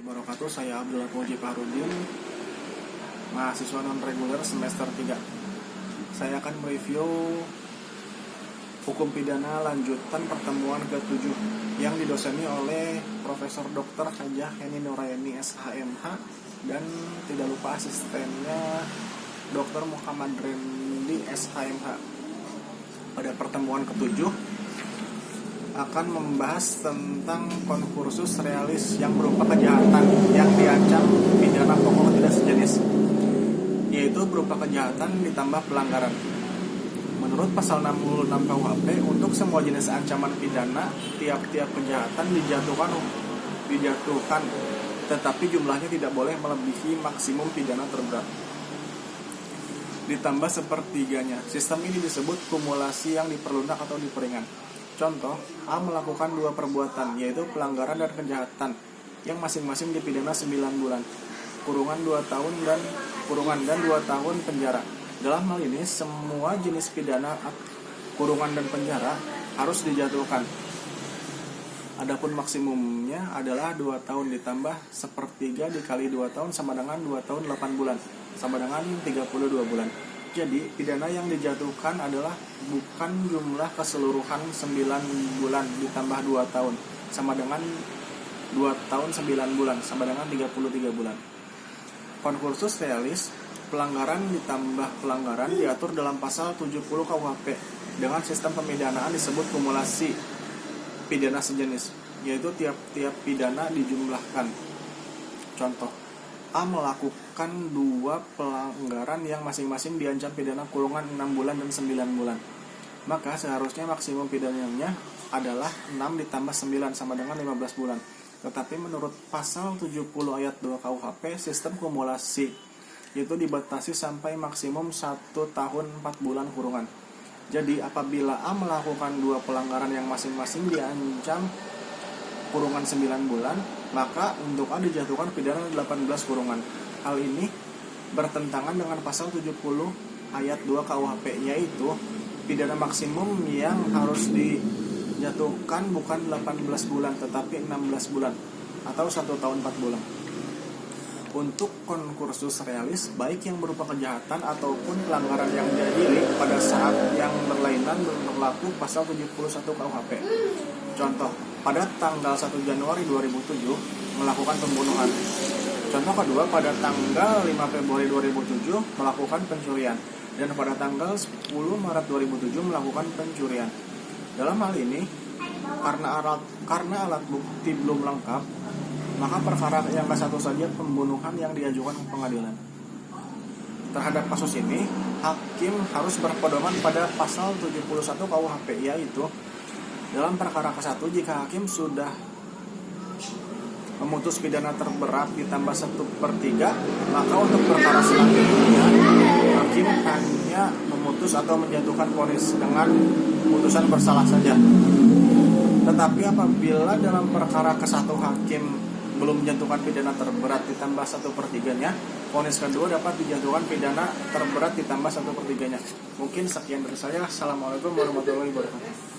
Wabarakatuh. Saya Abdullah Puji Fahrudin, mahasiswa non-reguler semester 3. Saya akan mereview hukum pidana lanjutan pertemuan ke-7 yang didoseni oleh Profesor Dr. Hajah Heni Nuraini SHMH dan tidak lupa asistennya Dr. Muhammad Rendi SHMH. Pada pertemuan ke-7 akan membahas tentang konkursus realis yang berupa kejahatan yang diancam pidana pokok tidak sejenis, yaitu berupa kejahatan ditambah pelanggaran. Menurut pasal 66 KUHP, untuk semua jenis ancaman pidana, tiap-tiap kejahatan dijatuhkan, tetapi jumlahnya tidak boleh melebihi maksimum pidana terberat. Ditambah sepertiganya. Sistem ini disebut kumulasi yang diperlunak atau diperingan. Contoh, A melakukan dua perbuatan, yaitu pelanggaran dan kejahatan, yang masing-masing dipidana 9 bulan, kurungan 2 tahun dan 2 tahun penjara. Dalam hal ini, semua jenis pidana kurungan dan penjara harus dijatuhkan. Adapun maksimumnya adalah 2 tahun ditambah sepertiga dikali 2 tahun sama dengan 2 tahun 8 bulan, sama dengan 32 bulan. Jadi, pidana yang dijatuhkan adalah bukan jumlah keseluruhan 9 bulan ditambah 2 tahun, sama dengan 2 tahun 9 bulan, sama dengan 33 bulan. Konkursus realis, pelanggaran ditambah pelanggaran diatur dalam pasal 70 KUHP dengan sistem pemidanaan disebut kumulasi pidana sejenis, yaitu tiap-tiap pidana dijumlahkan. Contoh, A melakukan 2 pelanggaran yang masing-masing diancam pidana kurungan 6 bulan dan 9 bulan. Maka seharusnya maksimum pidananya adalah 6 ditambah 9 sama dengan 15 bulan. Tetapi menurut pasal 70 ayat 2 KUHP, sistem kumulasi itu dibatasi sampai maksimum 1 tahun 4 bulan kurungan. Jadi apabila A melakukan 2 pelanggaran yang masing-masing diancam kurungan 9 bulan, maka untuk A dijatuhkan pidana 18 kurungan. Hal ini bertentangan dengan pasal 70 ayat 2 KUHP, yaitu pidana maksimum yang harus dijatuhkan bukan 18 bulan tetapi 16 bulan atau 1 tahun 4 bulan. Untuk konkursus realis, baik yang berupa kejahatan ataupun pelanggaran yang diadili pada saat yang berlainan berlaku pasal 71 KUHP. Contoh, pada tanggal 1 Januari 2007 melakukan pembunuhan. Contoh kedua, pada tanggal 5 Februari 2007 melakukan pencurian. Dan pada tanggal 10 Maret 2007 melakukan pencurian. Dalam hal ini, karena alat bukti belum lengkap, maka perkara yang ke-1 saja pembunuhan yang diajukan ke pengadilan. Terhadap kasus ini, hakim harus berpedoman pada pasal 71 KUHP, yaitu dalam perkara ke-1, jika hakim sudah memutus pidana terberat ditambah 1/3, maka untuk perkara selanjutnya hakim hanya memutus atau menjatuhkan vonis dengan putusan bersalah saja. Tetapi apabila dalam perkara ke-1 hakim belum menjatuhkan pidana terberat ditambah 1/3-nya, vonis kedua dapat dijatuhkan pidana terberat ditambah 1/3-nya. Mungkin sekian dari saya. Assalamualaikum warahmatullahi wabarakatuh.